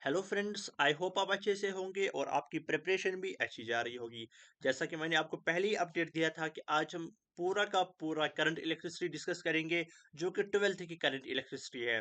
Hello friends, I hope आप अच्छे से होंगे और आपकी प्रिपरेशन भी अच्छी जा रही होगी। जैसा कि मैंने आपको पहले ही अपडेट दिया था कि आज हम पूरा का पूरा करंट इलेक्ट्रिसिटी डिस्कस करेंगे, जो कि 12th की करंट इलेक्ट्रिसिटी है।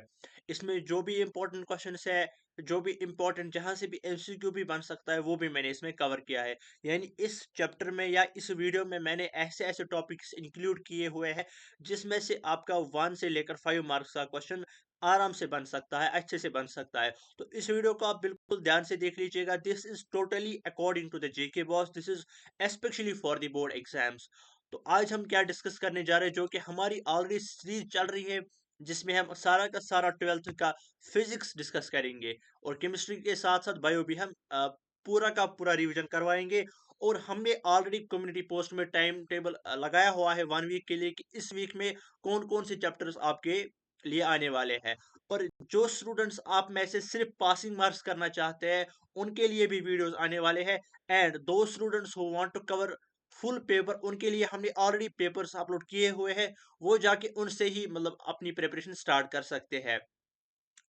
इसमें जो भी इंपॉर्टेंट क्वेश्चंस है, जो भी इंपॉर्टेंट जहां से भी एमसीक्यू भी बन सकता है, वो भी मैंने इसमें कवर किया है। यानी इस चैप्टर में या इस वीडियो में मैंने ऐसे ऐसे टॉपिक्स इंक्लूड किए हुए हैं जिसमें से आपका 1 से लेकर 5 मार्क्स का क्वेश्चन आराम से बन सकता है, अच्छे से बन सकता है। तो इस वीडियो को आप बिल्कुल ध्यान से देख लीजिएगा। This is totally according to the JK BOSE, this is specially for the board exams. तो आज हम क्या डिस्कस करने जा रहे हैं, जो कि हमारी ऑलरेडी सीरीज चल रही है, जिसमें हम सारा का सारा 12th का फिजिक्स डिस्कस करेंगे और केमिस्ट्री के साथ साथ बायो भी हम पूरा का पूरा रिवीजन करवाएंगे। और हमने ऑलरेडी कम्युनिटी पोस्ट में टाइम टेबल लगाया हुआ है 1 वीक के लिए कि इस वीक में कौन कौन से चैप्टर्स आपके लिए आने वाले हैं। और जो स्टूडेंट्स आप में से सिर्फ पासिंग मार्क्स करना चाहते हैं, उनके लिए भी वीडियोस आने वाले हैं। एंड दो students who want to cover full paper, उनके लिए हमने ऑलरेडी पेपर्स अपलोड किए हुए हैं। वो जाके उनसे ही मतलब अपनी प्रिपरेशन स्टार्ट कर सकते हैं।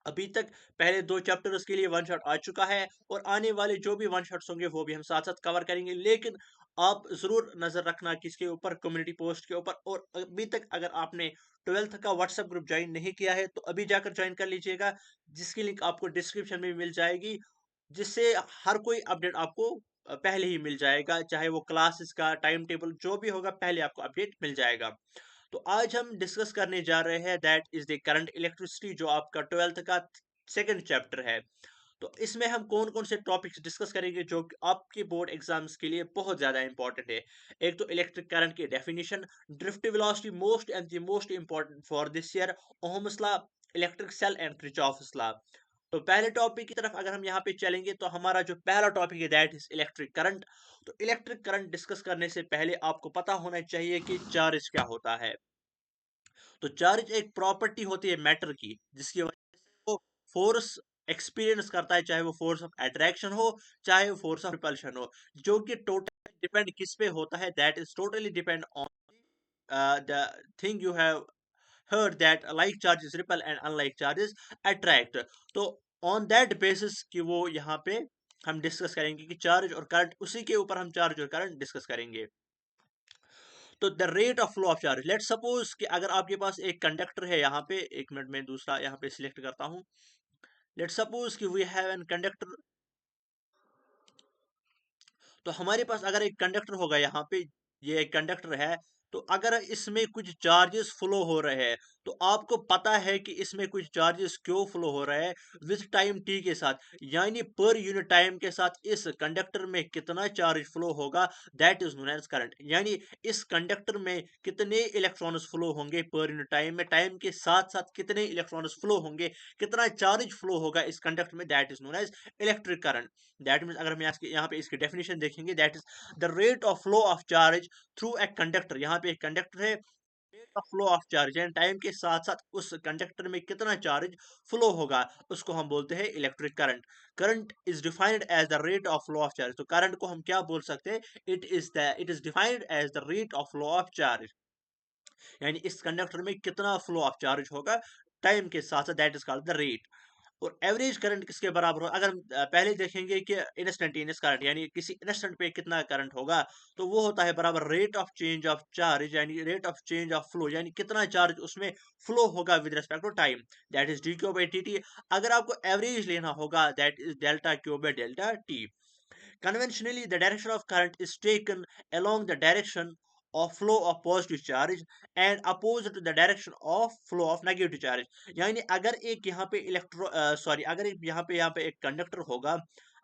अभी तक पहले दो चैप्टर्स के लिए वन शॉट आ चुका है और आने वाले जो भी वन शॉट्स होंगे वो भी हम साथ साथ कवर करेंगे। लेकिन आप जरूर नजर रखना किसके ऊपर, कम्युनिटी पोस्ट के ऊपर। और अभी तक अगर आपने 12th का व्हाट्सएप ग्रुप ज्वाइन नहीं किया है तो अभी जाकर ज्वाइन कर लीजिएगा, जिसकी लिंक आपको डिस्क्रिप्शन में मिल जाएगी। जिससे हर कोई अपडेट आपको पहले ही मिल जाएगा, चाहे वो क्लासेस का टाइम टेबल जो भी होगा, पहले आपको अपडेट मिल जाएगा। तो आज हम डिस्कस करने जा रहे हैं that is the current electricity, जो आपका 12th का सेकंड चैप्टर है। तो इसमें हम कौन कौन से टॉपिक्स डिस्कस करेंगे जो कि आपके बोर्ड एग्जाम्स के लिए बहुत ज्यादा इंपॉर्टेंट है। एक तो इलेक्ट्रिक करंट की definition, drift velocity, most and the most important for this year, Ohm's law, electric cell and Kirchhoff's law. तो पहले टॉपिक की तरफ अगर हम यहाँ पे चलेंगे तो हमारा जो पहला टॉपिक है दैट इज इलेक्ट्रिक करंट। तो इलेक्ट्रिक करंट डिस्कस करने से पहले आपको पता होना चाहिए कि चार्ज क्या होता है। तो चार्ज एक प्रॉपर्टी होती है मैटर की, जिसकी वजह से वो फोर्स एक्सपीरियंस करता है, चाहे वो फोर्स ऑफ अट्रैक्शन हो, चाहे वो फोर्स ऑफ रिपल्शन हो, जो कि टोटली डिपेंड किस पे होता है, that is totally depend on the thing you have heard that like charges repel and unlike charges attract। तो on that basis कि वो यहाँ पे हम डिस्कस करेंगे कि चार्ज और करंट, उसी के ऊपर हम चार्ज और करंट डिस्कस करेंगे। तो the rate of flow of charge, let suppose कि अगर आपके पास एक कंडक्टर है, यहाँ पे एक मिनट में दूसरा यहाँ पे सिलेक्ट करता हूँ। लेट सपोज कि वी हैव एन कंडक्टर। तो हमारे पास अगर एक कंडक्टर होगा यहाँ पे, ये एक कंडक्टर है, तो अगर इसमें कुछ चार्जेस फ्लो हो रहे हैं, तो आपको पता है कि इसमें कुछ चार्जेस क्यों फ्लो हो रहे हैं विद टाइम टी के साथ, यानी पर यूनिट टाइम के साथ इस कंडक्टर में कितना चार्ज फ्लो होगा, that is known as current. यानी इस कंडक्टर में कितने इलेक्ट्रॉन्स फ्लो होंगे पर यूनिट टाइम में, टाइम के साथ साथ कितने इलेक्ट्रॉन्स फ्लो होंगे, कितना चार्ज फ्लो होगा इस कंडक्टर में, that is known as electric current. That means अगर हम यहाँ पे इसकी डेफिनेशन देखेंगे, that is the rate of flow of charge through a conductor. यहाँ पे एक कंडक्टर है, rate of flow of charge यानी टाइम के साथ साथ उस कंडक्टर में कितना चार्ज फ्लो होगा, उसको हम बोलते हैं electric current. Current is defined as the rate of flow of charge. तो करंट को हम क्या बोल सकते हैं, it is defined as the rate of flow of charge, यानी इस कंडक्टर में कितना फ्लो ऑफ चार्ज होगा टाइम के साथ साथ, that is called the rate. और एवरेज करंट किसके बराबर हो, अगर हम पहले देखेंगे कि इंस्टेंटेनियस करंट यानी किसी इंस्टेंट पे कितना करंट होगा, तो वो होता है बराबर rate of change of charge, यानी rate of change of flow, यानी कितना चार्ज उसमें फ्लो होगा with respect to time, that is D Q by T T. अगर आपको एवरेज लेना होगा, that is delta Q by delta T. Conventionally, the direction of current is taken along the direction of flow of positive charge and opposite to the direction of flow of negative charge। यानी अगर एक यहाँ पे अगर एक यहाँ पे एक कंडक्टर होगा,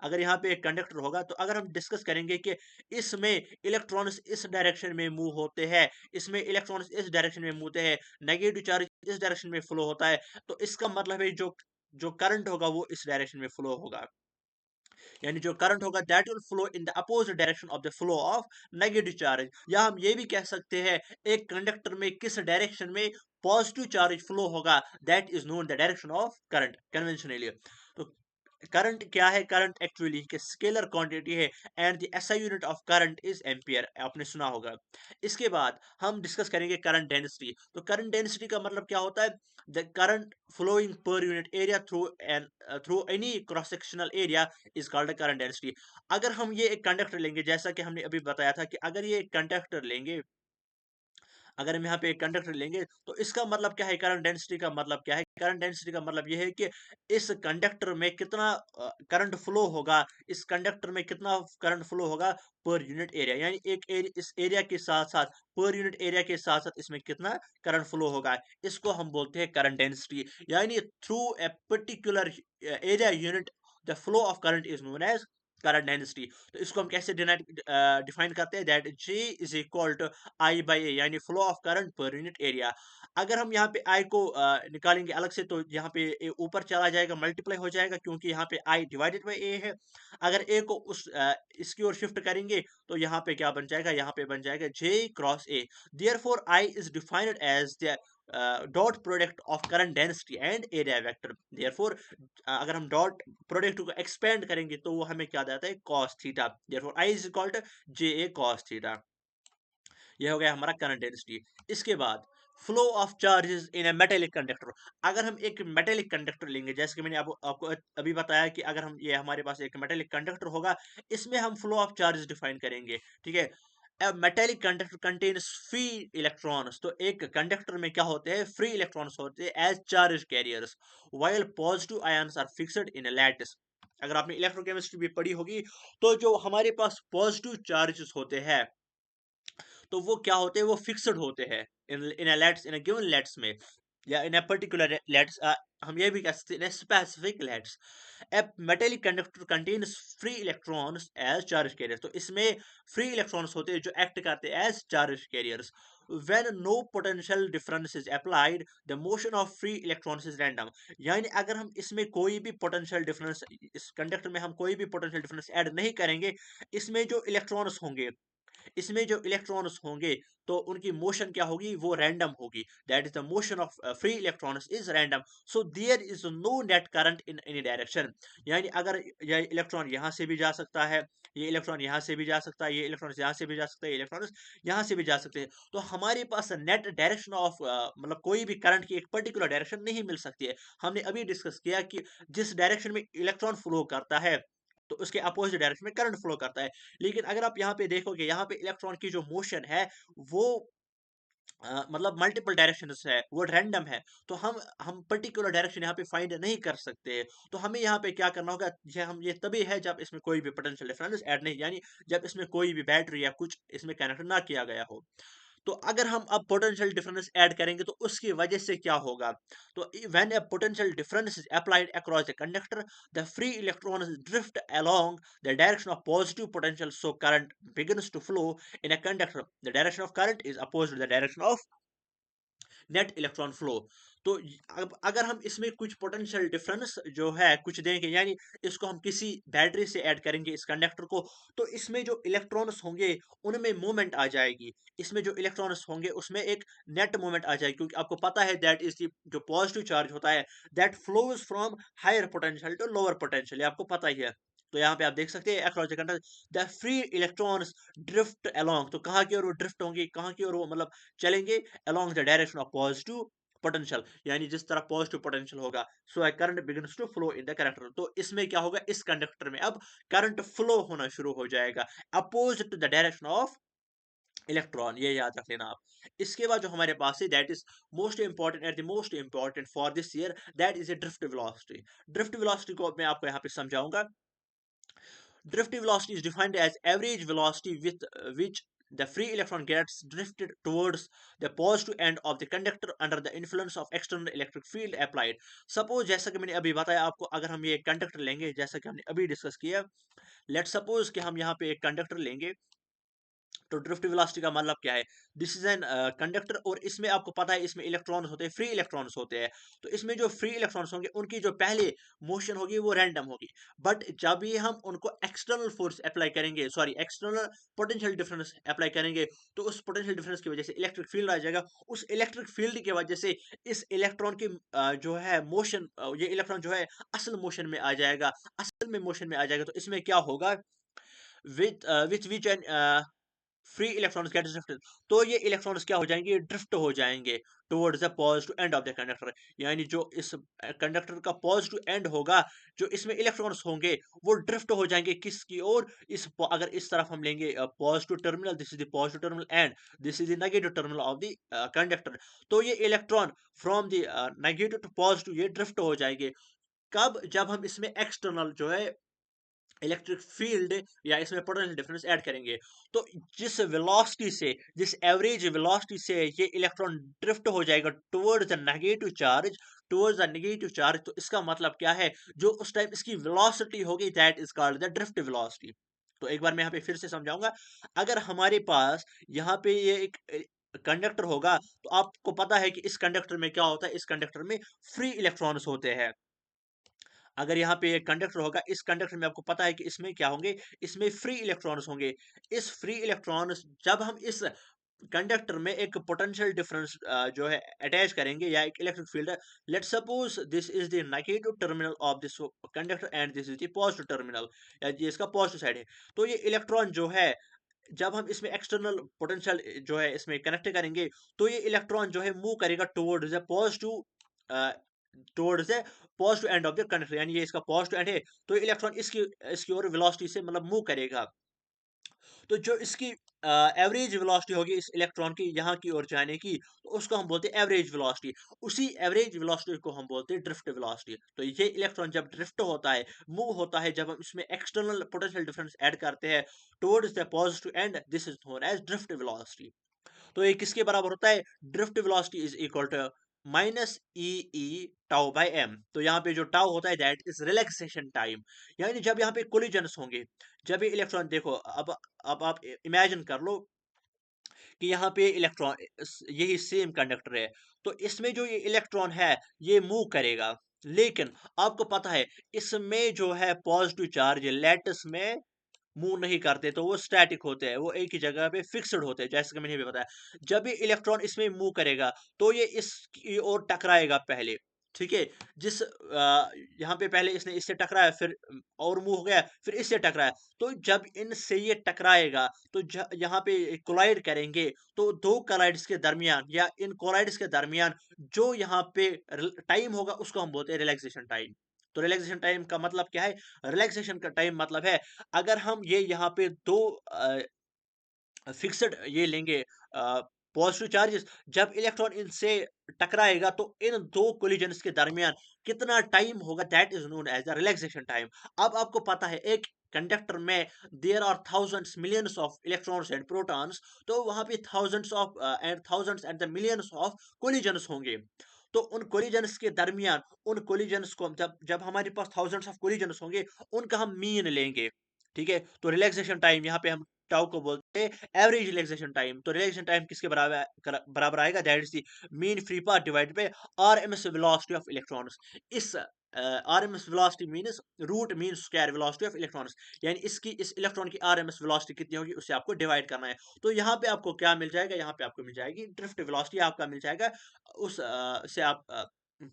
अगर यहाँ पे एक कंडक्टर होगा, तो अगर हम डिस्कस करेंगे कि इसमें इलेक्ट्रॉन्स इस डायरेक्शन में मूव होते हैं, इसमें इलेक्ट्रॉन्स इस डायरेक्शन में मूव होते हैं, नेगेटिव चार्ज इस डायरेक्शन में फ्लो होता है, तो इसका मतलब है जो जो करंट होगा वो इस डायरेक्शन में फ्लो होगा। यानी जो करंट होगा that will flow in the opposite direction of the flow of negative charge. या हम ये भी कह सकते हैं एक कंडक्टर में किस डायरेक्शन में पॉजिटिव चार्ज फ्लो होगा, that is known the direction of current conventionally. तो करंट क्या है? करंट एक्चुअली के स्केलर क्वांटिटी है and the SI unit of current is ampere, आपने सुना होगा। इसके बाद हम डिस्कस करेंगे करंट डेंसिटी। तो करंट डेंसिटी का मतलब क्या होता है? The current flowing per unit area through any cross sectional area is called current density. अगर हम ये एक कंडक्टर लेंगे, जैसा कि हमने अभी बताया था कि अगर ये एक कंडक्टर लेंगे, अगर हम यहाँ पे एक कंडक्टर लेंगे तो इसका मतलब क्या है? करंट डेंसिटी का मतलब क्या है? करंट डेंसिटी का मतलब ये है कि इस कंडक्टर में कितना करंट फ्लो होगा, इस कंडक्टर में कितना करंट फ्लो होगा पर यूनिट एरिया, यानी एक एरिया, इस एरिया के साथ साथ पर यूनिट एरिया के साथ साथ इसमें कितना करंट फ्लो होगा, इसको हम बोलते हैं करंट डेंसिटी। यानी through a particular area unit the flow of current is known as current density. तो इसको हम कैसे डिफाइन करते हैं? That J is equal to I by A, यानी flow of current per unit area. अगर हम यहाँ पे आई को निकालेंगे अलग से तो यहाँ पे ए ऊपर चला जाएगा, मल्टीप्लाई हो जाएगा, क्योंकि यहाँ पे आई डिवाइडेड बाई ए है। अगर ए को इसकी ओर शिफ्ट करेंगे तो यहाँ पे क्या बन जाएगा? यहाँ पे बन जाएगा J cross A. Therefore I is defined as the dot product of current density and area vector. Therefore अगर हम डॉट प्रोडक्ट को एक्सपेंड करेंगे तो वो हमें क्या देता है? cos theta. Therefore I is equal to J A cos theta. ये हो गया हमारा करंट डेंसिटी। इसके बाद flow of charges in a metallic conductor. अगर हम एक मेटेलिक कंडक्टर लेंगे, जैसे कि मैंने आपको अभी बताया कि अगर हम ये हमारे पास एक मेटेलिक कंडक्टर होगा, इसमें हम फ्लो ऑफ चार्जेस डिफाइन करेंगे, ठीक है। A metallic conductor contains free electrons। तो एक कंडक्टर में क्या होते हैं? फ्री इलेक्ट्रॉन्स होते हैं as charge carriers, while positive ions are fixed in a lattice। अगर आपने इलेक्ट्रोकेमिस्ट्री भी पढ़ी होगी तो जो हमारे पास पॉजिटिव चार्जेस होते हैं तो वो क्या होते हैं? वो फिक्स्ड होते हैं in a lattice, in a given lattice में, या इन अ पर्टिकुलर लेट्स, हम ये भी कह सकते हैं specific lets. A metallic conductor contains free electrons as charge carriers. तो इसमें फ्री इलेक्ट्रॉन्स होते हैं जो एक्ट करते हैं as charge carriers. when no potential difference is applied the motion of free electrons is random। यानी अगर हम इसमें कोई भी पोटेंशियल डिफरेंस, इस कंडक्टर में हम कोई भी पोटेंशियल डिफरेंस ऐड नहीं करेंगे, इसमें जो इलेक्ट्रॉन्स होंगे, इसमें जो इलेक्ट्रॉन्स होंगे तो उनकी मोशन क्या होगी? वो रैंडम होगी। That is the motion of free electrons is random. So there is no net current in any direction. यानी अगर ये इलेक्ट्रॉन यहाँ से भी जा सकता है, ये इलेक्ट्रॉन यहाँ से भी जा सकता है, ये इलेक्ट्रॉन यहाँ से भी जा सकता है, ये इलेक्ट्रॉन यहाँ से भी जा सकते हैं, तो हमारे पास नेट डायरेक्शन ऑफ मतलब कोई भी करंट की एक पर्टिकुलर डायरेक्शन नहीं मिल सकती है। हमने अभी डिस्कस किया कि जिस डायरेक्शन में इलेक्ट्रॉन फ्लो करता है तो उसके अपोजिट डायरेक्शन में करंट फ्लो करता है। लेकिन अगर आप यहाँ पे देखोगे, यहाँ पे इलेक्ट्रॉन की जो मोशन है वो मतलब मल्टीपल डायरेक्शंस है, वो रैंडम है। तो हम पर्टिकुलर डायरेक्शन यहाँ पे फाइंड नहीं कर सकते। तो हमें यहाँ पे क्या करना होगा? ये तभी है जब इसमें कोई भी पोटेंशियल डिफरेंस ऐड नहीं, यानी जब इसमें कोई भी बैटरी या कुछ इसमें कनेक्ट ना किया गया हो। तो अगर हम अब पोटेंशियल डिफरेंस ऐड करेंगे तो उसकी वजह से क्या होगा? तो when a potential difference is applied across the conductor the free electrons drift along the direction of positive potential, so current begins to flow in a conductor। The direction of current is opposed to the direction of net electron flow. तो अब अगर हम इसमें कुछ potential difference जो है कुछ देंगे, यानी इसको हम किसी बैटरी से ऐड करेंगे इस कंडक्टर को, तो इसमें जो इलेक्ट्रॉन्स होंगे उनमें मूवमेंट आ जाएगी। इसमें जो इलेक्ट्रॉन्स होंगे उसमें एक नेट मूवमेंट आ जाएगी, क्योंकि आपको पता है दैट इज जो पॉजिटिव चार्ज होता है that flows from higher potential to lower potential, आपको पता ही है। तो यहाँ पे आप देख सकते हैं across the conductor the free electrons drift along. तो कहाँ की ओर वो ड्रिफ्ट होंगे, कहाँ की ओर वो मतलब चलेंगे? along the direction of positive potential, यानी जिस तरह पॉजिटिव पोटेंशियल होगा, सो a current begins to flow in the conductor। तो इसमें क्या होगा? इस कंडक्टर में अब करंट फ्लो होना शुरू हो जाएगा oppose to the direction of electron, ये याद रख लेना आप। इसके बाद जो हमारे पास है that is most important at the most important for this year, that is a drift velocity. Drift velocity को मैं आपको यहाँ पे समझाऊंगा। Drift velocity is defined as average velocity with which the free electron gets drifted towards the positive end of the conductor under the influence of external electric field applied। Suppose जैसा कि मैंने अभी बताया आपको, अगर हम ये कंडक्टर लेंगे जैसा कि हमने अभी डिस्कस किया, लेट सपोज कि हम यहाँ पे एक कंडक्टर लेंगे तो ड्रिफ्ट वेलोसिटी का मतलब क्या है? दिस इज एन कंडक्टर, और इसमें आपको पता है इसमें इलेक्ट्रॉन्स होते हैं, फ्री इलेक्ट्रॉन्स होते हैं। तो इसमें जो फ्री इलेक्ट्रॉन्स होंगे उनकी जो पहले मोशन होगी वो रैंडम होगी, बट जब भी हम उनको एक्सटर्नल फोर्स अप्लाई करेंगे, sorry external potential difference apply करेंगे, तो उस पोटेंशियल डिफरेंस की वजह से इलेक्ट्रिक फील्ड आ जाएगा। उस इलेक्ट्रिक फील्ड की वजह से इस इलेक्ट्रॉन की जो है मोशन, ये इलेक्ट्रॉन जो है असल मोशन में आ जाएगा, असल में मोशन में आ जाएगा। तो इसमें क्या होगा, with which an free electrons get drifted, तो ये इलेक्ट्रॉन्स क्या हो जाएंगे, ड्रिफ्ट हो जाएंगे towards the positive end of the conductor. यानी जो इस कंडक्टर का पॉजिटिव एंड होगा, जो इसमें इलेक्ट्रॉन्स होंगे वो ड्रिफ्ट हो जाएंगे किसकी ओर, अगर इस तरफ हम लेंगे positive terminal, this is the positive terminal and this is the negative terminal of the conductor, तो ये electron from the negative to positive ये ड्रिफ्ट हो जाएंगे। कब, जब हम इसमें एक्सटर्नल जो है इलेक्ट्रिक फील्ड या इसमें पोटेंशियल डिफरेंस ऐड करेंगे। तो जिस वेलोसिटी से, जिस एवरेज वेलोसिटी से ये इलेक्ट्रॉन ड्रिफ्ट हो जाएगा टुवर्ड्स द नेगेटिव चार्ज, तो इसका मतलब क्या है, जो उस टाइम इसकी वेलोसिटी होगी that is called the drift velocity. तो एक बार मैं यहाँ पे फिर से समझाऊंगा। अगर हमारे पास यहाँ पे ये एक कंडक्टर होगा, तो आपको पता है कि इस कंडक्टर में क्या होता है, इस कंडक्टर में फ्री इलेक्ट्रॉन्स होते हैं। अगर यहाँ पे एक कंडक्टर होगा, इस कंडक्टर में आपको पता है कि इसमें क्या होंगे, इसमें फ्री इलेक्ट्रॉन्स होंगे। इस फ्री इलेक्ट्रॉन्स, जब हम इस कंडक्टर में एक पोटेंशियल डिफरेंस जो है अटैच करेंगे, या एक electric field, late suppose this is the negative terminal of this conductor and this is the positive terminal, या ये इसका पॉजिटिव साइड है। तो ये इलेक्ट्रॉन जो है, जब हम इसमें एक्सटर्नल पोटेंशियल जो है इसमें कनेक्ट करेंगे, तो ये इलेक्ट्रॉन जो है मूव करेगा towards the positive, towards the positive end of the conductor, यानी ये इसका पॉजिटिव एंड है, तो इलेक्ट्रॉन इसकी इसकी ओर वेलोसिटी से मतलब मूव करेगा। तो जो इसकी एवरेज वेलोसिटी होगी इस इलेक्ट्रॉन की यहाँ की ओर जाने की, तो उसको हम बोलते हैं एवरेज वेलोसिटी। उसी एवरेज वेलोसिटी को हम बोलते हैं ड्रिफ्ट वेलोसिटी। तो ये इलेक्ट्रॉन जब ड्रिफ्ट होता है, मूव होता है, जब हम इसमें एक्सटर्नल पोटेंशियल डिफरेंस ऐड करते हैं towards the positive end, this is known as drift velocity. तो ये किसके बराबर होता है, drift velocity is equal to minus E E tau by M. तो यहाँ पे जो टाउ होता है दैट इज रिलैक्सेशन टाइम, यानी जब यहाँ पे कोलिजन्स होंगे, जब ये इलेक्ट्रॉन, देखो अब आप इमेजिन कर लो कि यहाँ पे इलेक्ट्रॉन, यही सेम कंडक्टर है, तो इसमें जो ये इलेक्ट्रॉन है ये मूव करेगा, लेकिन आपको पता है इसमें जो है पॉजिटिव चार्ज लैटिस में मूव नहीं करते, तो वो स्टैटिक होते हैं, वो एक ही जगह पे फिक्स्ड होते हैं, जैसे कि मैंने भी बताया। जब ये इलेक्ट्रॉन इसमें मूव करेगा, तो ये इसकी ओर टकराएगा पहले, ठीक है। यहाँ पे पहले इसने इससे टकराया, फिर और मूव हो गया, फिर इससे टकराया। तो जब इनसे ये टकराएगा, तो यहाँ पे कोलाइड करेंगे, तो दो कोलाइड्स के दरमियान, या इन कोलाइड्स के दरमियान जो यहाँ पे टाइम होगा, उसको हम बोलते हैं रिलैक्सेशन टाइम। तो रिलैक्सेशन टाइम का मतलब क्या है, रिलैक्सेशन का टाइम मतलब है, अगर हम ये यहाँ पे दो फिक्स्ड ये लेंगे पॉजिटिव चार्जेस, जब इलेक्ट्रॉन इनसे टकराएगा, तो इन दो कोलिजन्स के दरमियान कितना टाइम होगा, that is known as the relaxation time. अब आपको पता है एक कंडक्टर में there are thousands millions of electrons and protons, तो वहां पे thousands and the millions of collisions होंगे। तो उन कोलिजन्स के दरमियान, उन कोलिजन्स को जब जब हमारे पास थाउजेंड्स ऑफ कोलिजन्स होंगे, उनका हम मीन लेंगे, ठीक है। तो रिलैक्सेशन टाइम यहाँ पे हम टाउ को बोलते हैं एवरेज रिलैक्सेशन टाइम। तो रिलैक्सेशन टाइम किसके बराबर आएगा, that is the mean free path divided by RMS velocity of electrons. इस RMS velocity means root mean square velocity of electrons, यानी इसकी इस इलेक्ट्रॉन की आरएमएस वेलोसिटी कितनी होगी उसे आपको डिवाइड करना है। तो यहाँ पे आपको क्या मिल जाएगा, यहाँ पे आपको मिल जाएगी ड्रिफ्ट वेलोसिटी आपका मिल जाएगा। से आप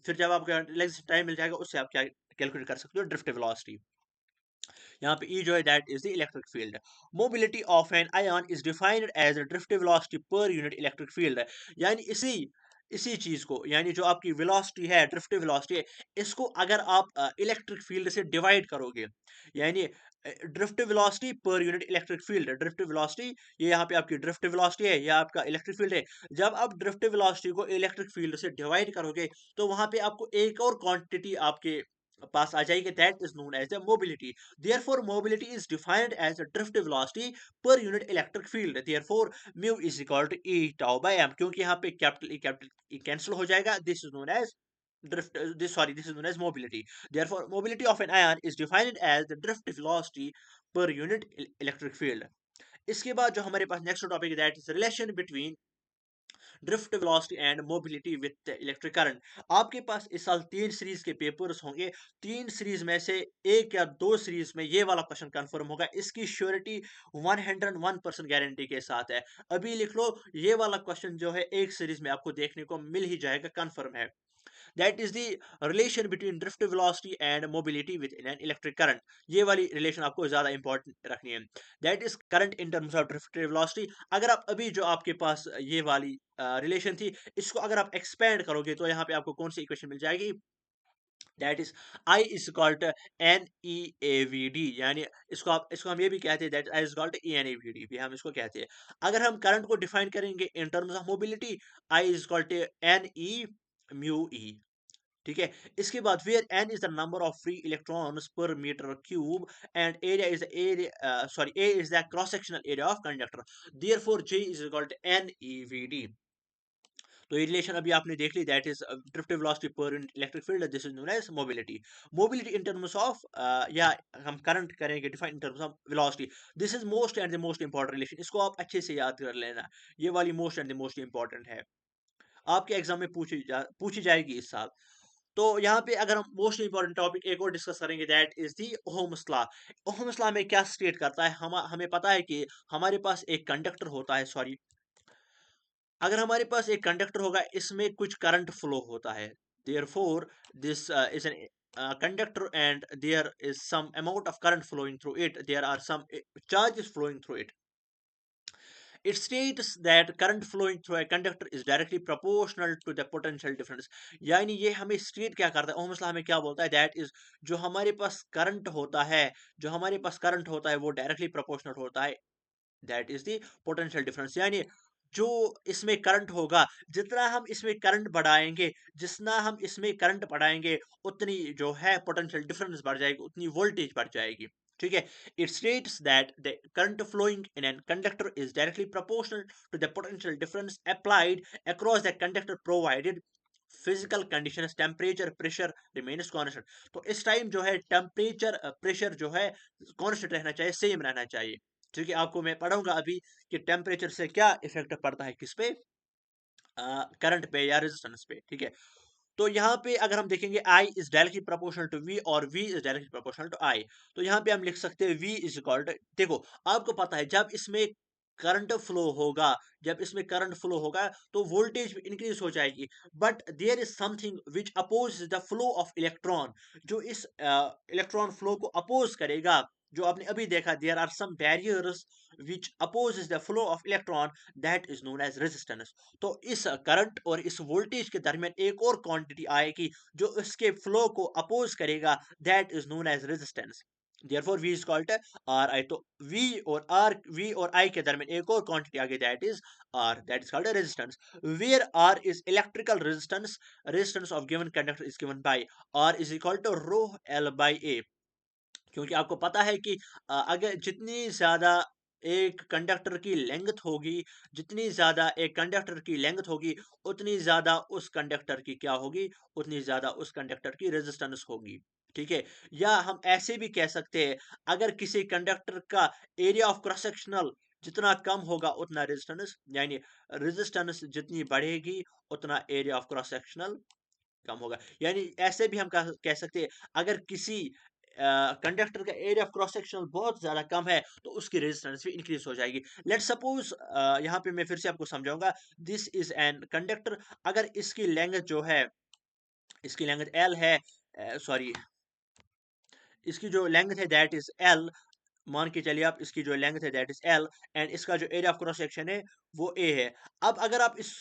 फिर जब आपका रिलैक्सेशन टाइम मिल जाएगा, उससे आप क्या कैलकुलेट कर सकते हो, ड्रिफ्ट वेलोसिटी। यहाँ पे E जो है that is the electric field. Mobility of an ion is defined as drift velocity per unit electric field, यानी इसी इसी चीज को, यानी जो आपकी वेलोसिटी है, ड्रिफ्टिव वेलोसिटी है, इसको अगर आप इलेक्ट्रिक फील्ड से डिवाइड करोगे, यानी drift velocity per unit electric field, drift velocity, ये यहाँ पे आपकी ड्रिफ्टिव वेलोसिटी है, या आपका इलेक्ट्रिक फील्ड है। जब आप ड्रिफ्टिव वेलोसिटी को इलेक्ट्रिक फील्ड से डिवाइड करोगे, तो वहां पे आपको एक और क्वांटिटी आपके पास आ जाएगी, that is known as the mobility. Therefore, mobility is defined as the drift velocity per unit electric field. Therefore, mu is equal to E tau by m, क्योंकि यहाँ पे कैपिटल E कैंसिल हो जाएगा, this is known as this is known as mobility. Therefore, mobility of an ion is defined as the drift velocity per unit electric field. इसके बाद जो हमारे पास next topic that is relation between drift velocity and mobility with electric current. आपके पास इस साल 3 series के पेपर्स होंगे, 3 सीरीज में से 1 या 2 सीरीज में ये वाला क्वेश्चन कंफर्म होगा, इसकी श्योरिटी 101% गारंटी के साथ है। अभी लिख लो, ये वाला क्वेश्चन जो है 1 सीरीज में आपको देखने को मिल ही जाएगा, कंफर्म है। That is the relation between drift velocity and mobility within an electric current। ये वाली रिलेशन आपको ज्यादा इंपॉर्टेंट रखनी है। That is current in terms of drift velocity. अगर आप अभी जो आपके पास ये वाली रिलेशन थी, इसको अगर आप एक्सपेंड करोगे तो यहाँ पे आपको कौन सी इक्वेशन मिल जाएगी? That is I is equal to N E A V D, यानी इसको हम ये भी कहते हैं that I is equal to E N A V D भी हम इसको कहते हैं। अगर हम करंट को डिफाइन करेंगे in terms of mobility, I is equal to N E mu E. ठीक है, इसके बाद where N is the number of free electrons per metre cube and area is area sorry A is the cross sectional area of conductor, therefore J is equal to N E V D. तो ये relation अभी आपने देख ली, that is drift velocity per electric field, this is known as mobility. Mobility in terms of या हम current करेंगे define in terms of velocity. This is most and the most important relation, इसको आप अच्छे से याद कर लेना, ये वाली most and the most important है, आपके एग्जाम में पूछी जाएगी इस साल। तो यहाँ पे अगर हम मोस्ट इंपॉर्टेंट टॉपिक एक और डिस्कस करेंगे, that is the Ohm's law. Ohm's law में क्या स्टेट करता है, हमें पता है कि हमारे पास एक कंडक्टर होता है, सॉरी, अगर हमारे पास एक कंडक्टर होगा, इसमें कुछ करंट फ्लो होता है, therefore this is N conductor and there is some amount of current flowing through it, there are some charges flowing through it. It states that current flowing through a conductor is directly proportional to the potential difference। यानी ये हमें state क्या करता है, Ohm's law हमें क्या बोलता है, दैट इज जो हमारे पास करंट होता है, जो हमारे पास करंट होता है वो डायरेक्टली प्रोपोर्शनल होता है, that is the potential difference. यानी जो इसमें करंट होगा, जितना हम इसमें करंट बढ़ाएंगे, जितना हम इसमें करंट बढ़ाएंगे, उतनी जो है पोटेंशियल डिफरेंस बढ़ जाएगी, उतनी वोल्टेज बढ़ जाएगी। ठीक है, it states that the current flowing in an conductor is directly proportional to the potential difference applied across the conductor provided physical conditions temperature pressure remains constant. तो इस टाइम जो है टेम्परेचर प्रेशर जो है कांस्टेंट रहना चाहिए, same रहना चाहिए। ठीक है, आपको मैं पढ़ाऊंगा अभी कि टेम्परेचर से क्या इफेक्ट पड़ता है किस पे, करंट पे या रेजिस्टेंस पे। ठीक है, तो यहाँ पे अगर हम देखेंगे I is directly proportional to V और V is directly proportional to I, तो यहाँ पे हम लिख सकते हैं V इज इक्वल टू, देखो आपको पता है जब इसमें करंट फ्लो होगा, जब इसमें करंट फ्लो होगा तो वोल्टेज भी इंक्रीज हो जाएगी, but there is something which oppose the flow of electron, जो इस इलेक्ट्रॉन फ्लो को अपोज करेगा, जो आपने अभी देखा, there are some barriers which oppose the flow of electron, that is known as resistance. तो इस करंट और इस वोल्टेज के दरमियान एक और क्वांटिटी आएगी जो इसके फ्लो को अपोज करेगा, that is known as resistance. Therefore V is called R I. तो V और I के दरमियान एक और क्वांटिटी आ गई, that is R, that is called resistance. Where R is electrical resistance, resistance of given conductor is given by R is equal to rho L by A। क्योंकि आपको पता है कि अगर जितनी ज्यादा एक कंडक्टर की लेंथ होगी, जितनी ज्यादा एक कंडक्टर की लेंथ होगी, उतनी ज्यादा उस कंडक्टर की क्या होगी, उतनी ज्यादा उस कंडक्टर की रेजिस्टेंस होगी। ठीक है, या हम ऐसे भी कह सकते हैं, अगर किसी कंडक्टर का एरिया ऑफ क्रॉस सेक्शनल जितना कम होगा उतना रेजिस्टेंस, यानी रेजिस्टेंस जितनी बढ़ेगी उतना एरिया ऑफ क्रॉस सेक्शनल कम होगा। यानी ऐसे भी हम कह सकते हैं, अगर किसी कंडक्टर का एरिया ऑफ क्रॉस सेक्शन बहुत ज्यादा कम है तो उसकी रेजिस्टेंस भी इंक्रीज हो जाएगी। लेट सपोज यहाँ पे मैं फिर से आपको समझाऊंगा, दिस इज एन कंडक्टर, अगर इसकी लेंथ जो है, इसकी लेंथ एल है, सॉरी, इसकी जो लेंथ है दैट इज एल, मान के चलिए आप इसकी जो लेंथ है दैट इज एल, एंड इसका जो एरिया ऑफ क्रॉस सेक्शन है वो ए है। अब अगर आप इस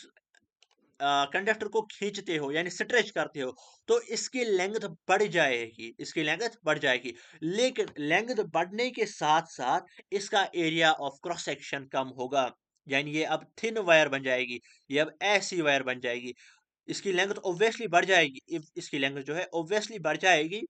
कंडक्टर को खींचते हो यानी स्ट्रेच करते हो तो इसकी लेंथ बढ़ जाएगी, इसकी लेंथ बढ़ जाएगी, लेकिन लेंथ बढ़ने के साथ साथ इसका एरिया ऑफ क्रॉस सेक्शन कम होगा। यानी ये अब थिन वायर बन जाएगी, ये अब ऐसी वायर बन जाएगी। इसकी लेंथ ऑब्वियसली बढ़ जाएगी, इसकी लेंथ जो है ऑब्वियसली बढ़ जाएगी,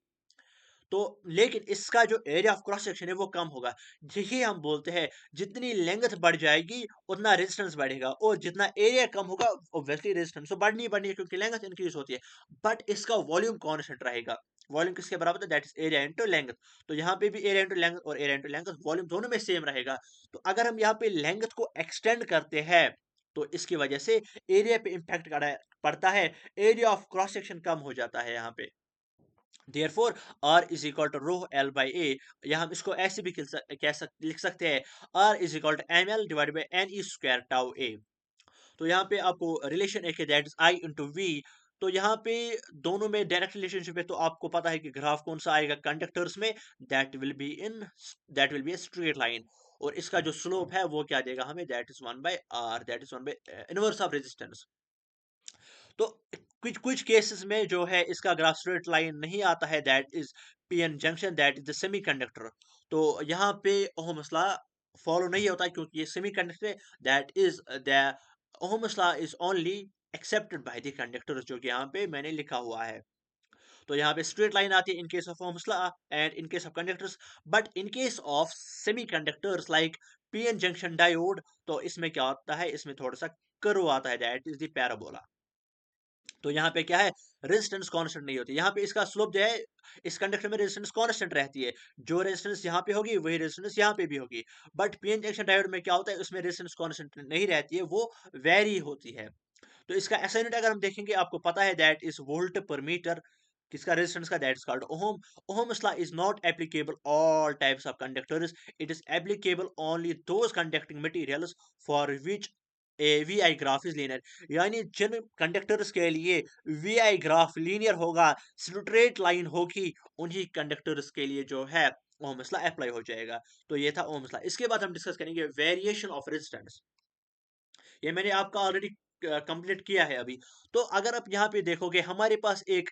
तो लेकिन इसका जो एरिया ऑफ क्रॉस सेक्शन है वो कम होगा। यही हम बोलते हैं, जितनी लेंथ बढ़ जाएगी उतना रेजिस्टेंस बढ़ेगा, और जितना एरिया कम होगा ऑब्वियसली रेजिस्टेंस तो बढ़नी ही बढ़नी है, क्योंकि लेंथ इंक्रीज होती है। बट इसका वॉल्यूम कांस्टेंट रहेगा। वॉल्यूम किसके बराबर है? That is area into length. तो यहाँ पे भी एरिया इनटू लेंथ और एरिया इनटू लेंथ वॉल्यूम दोनों में सेम रहेगा। तो अगर हम यहाँ पे लेंथ को एक्सटेंड करते हैं तो इसकी वजह से एरिया पे इंपैक्ट पड़ता है, एरिया ऑफ क्रॉस सेक्शन कम हो जाता है यहाँ पे। Therefore, R is equal to rho L by A। या हम इसको ऐसे भी लिख सकते हैं, R is equal to ml divided by n e square tau A। तो यहाँ पे आपको रिलेशन एक है, that is I into V. तो यहाँ पे दोनों में डायरेक्ट रिलेशनशिप है, तो आपको पता है कि ग्राफ कौन सा आएगा कंडक्टर्स में, that will be a straight line. और इसका जो स्लोप है वो क्या देगा हमें? That is 1/r, that is 1 by inverse of resistance. तो कुछ कुछ केसेस में जो है इसका ग्राफ स्ट्रेट लाइन नहीं आता है, that is PN junction, that is the semiconductor. तो यहाँ पे ओहम्स लॉ फॉलो नहीं होता, क्योंकि ये semiconductor, that is the Ohm's law is only accepted by the conductors, जो कि यहाँ पे मैंने लिखा हुआ है। तो यहाँ पे स्ट्रेट लाइन आती है in case of Ohm's law and in case of conductors. But in case of semiconductors like PN junction diode, तो इसमें क्या होता है? इसमें थोड़ा सा कर्व आता है, दैट इज द पैराबोला। तो यहाँ पे क्या है? रेजिस्टेंस कांस्टेंट नहीं होती, यहाँ पे इसका स्लोप जो है, इस कंडक्टर में रेजिस्टेंस कांस्टेंट रहती है। जो रेजिस्टेंस यहाँ पे होगी वही रेजिस्टेंस यहाँ पे भी होगी। बट पीएन जंक्शन डायोड में क्या होता है? उसमें रेजिस्टेंस कांस्टेंट नहीं रहती है, वो वेरी होती है। तो इसका ऐसा यूनिट अगर हम देखेंगे, आपको पता है that is volt per metre. किसका? रेजिस्टेंस का, that is called ohm. Ohm's law is not applicable all types of conductors, it is applicable only those conducting materials for which a V I graph is linear. यानी जिन conductors के लिए V I graph linear होगा, straight line होगी, उन्हीं conductors के लिए जो है ओहम्स लॉ अप्लाई हो जाएगा। तो ये था ओहम्स लॉ। इसके बाद हम डिस्कस करेंगे वेरिएशन ऑफ रेजिस्टेंस। ये मैंने आपका ऑलरेडी कंप्लीट किया है अभी। तो अगर आप यहाँ पे देखोगे, हमारे पास एक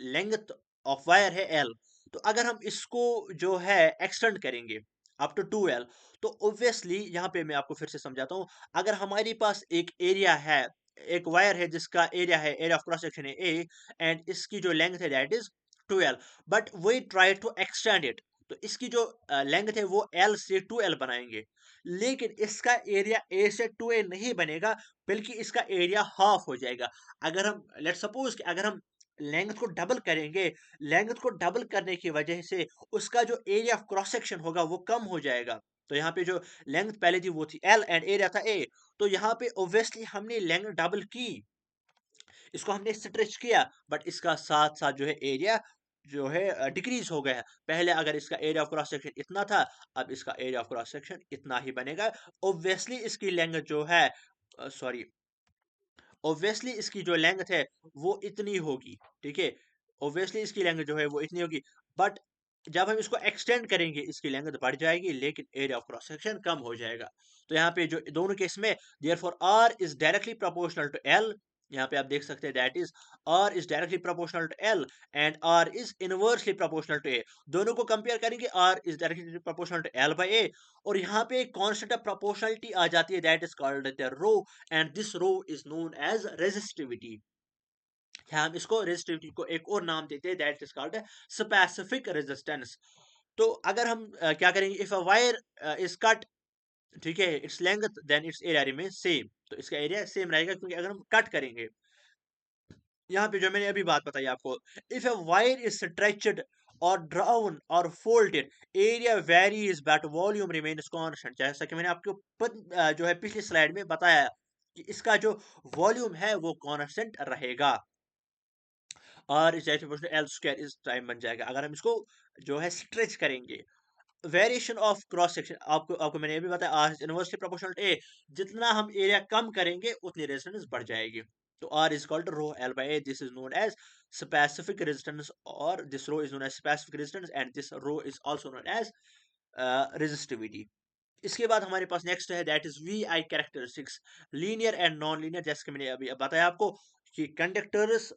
लेंथ ऑफ वायर है एल। तो अगर हम इसको जो है एक्सटेंड करेंगे अप टू 2L, तो ऑब्वियसली यहाँ पे मैं आपको फिर से समझाता हूँ। अगर हमारे पास एक एरिया है, एक वायर है जिसका एरिया है, एरिया ऑफ क्रॉस सेक्शन है ए, एंड इसकी जो लेंथ है that is 2L, but we try to extend it. तो इसकी जो लेंथ है वो L से 2L बनाएंगे, लेकिन इसका एरिया ए से 2A नहीं बनेगा, बल्कि इसका एरिया हाफ हो जाएगा। अगर हम लेट सपोज कि अगर हम लेंथ को डबल करेंगे, लेंथ को डबल करने की वजह से उसका जो एरिया ऑफ क्रॉस सेक्शन होगा वो कम हो जाएगा। तो यहाँ पे जो लेंथ पहले थी वो थी एल एंड एरिया था ए। तो यहाँ पे ऑब्वियसली हमने लेंथ डबल की, इसको हमने स्ट्रेच किया, बट इसका साथ साथ जो है एरिया जो है डिक्रीज हो गया है। पहले अगर इसका एरिया ऑफ क्रॉस सेक्शन इतना था, अब इसका एरिया ऑफ क्रॉस सेक्शन इतना ही बनेगा। ऑब्वियसली इसकी लेंथ जो है, सॉरी, ऑब्वियसली इसकी जो लेंथ है वो इतनी होगी, ठीक है। ऑब्वियसली इसकी लेंथ जो है वो इतनी होगी, बट जब हम इसको एक्सटेंड करेंगे इसकी लेंथ बढ़ जाएगी, लेकिन एरिया ऑफ क्रॉस सेक्शन कम हो जाएगा। तो यहाँ पे जो दोनों केस में, therefore R is directly proportional to L. यहाँ पे आप देख सकते हैं that is R is directly proportional to L and R is inversely proportional to A. दोनों को कंपेयर करेंगे, R is directly proportional to L by A, और यहाँ पे एक कांस्टेंट ऑफ प्रोपोर्शनलिटी आ जाती है, that is called the rho, and this rho is known as resistivity. हम इसको रेजिस्टिविटी को एक और नाम देते हैं, that is called specific resistance. तो अगर हम क्या करेंगे, if a wire is cut, ठीक है, its length then its area remain same. तो इसका एरिया सेम रहेगा, क्योंकि अगर हम कट करेंगे, यहाँ पे जो मैंने अभी बात बताई आपको, if a wire is stretched और ड्राउन और folded, area varies but volume remains constant. जैसा कि मैंने आपको जो है पिछली स्लाइड में बताया कि इसका जो वॉल्यूम है वो कांस्टेंट रहेगा। और इज एल स्क्वायर इस टाइम बन जाएगा अगर हम इसको जो है स्ट्रेच करेंगे। वेरिएशन ऑफ क्रॉस सेक्शन, आपको आपको मैंने ये भी बताया, R is inversely proportional to A. जितना हम एरिया कम करेंगे उतनी रेजिस्टेंस बढ़ जाएगी। तो R is equal to rho L by A, this is known as specific resistance, और this rho is known as specific resistance, and this rho is also known as resistivity. इसके बाद हमारे पास नेक्स्ट है that is V I characteristics, linear and non linear. जैसे कि मैंने अभी बताया आपको कि कंडक्टर्स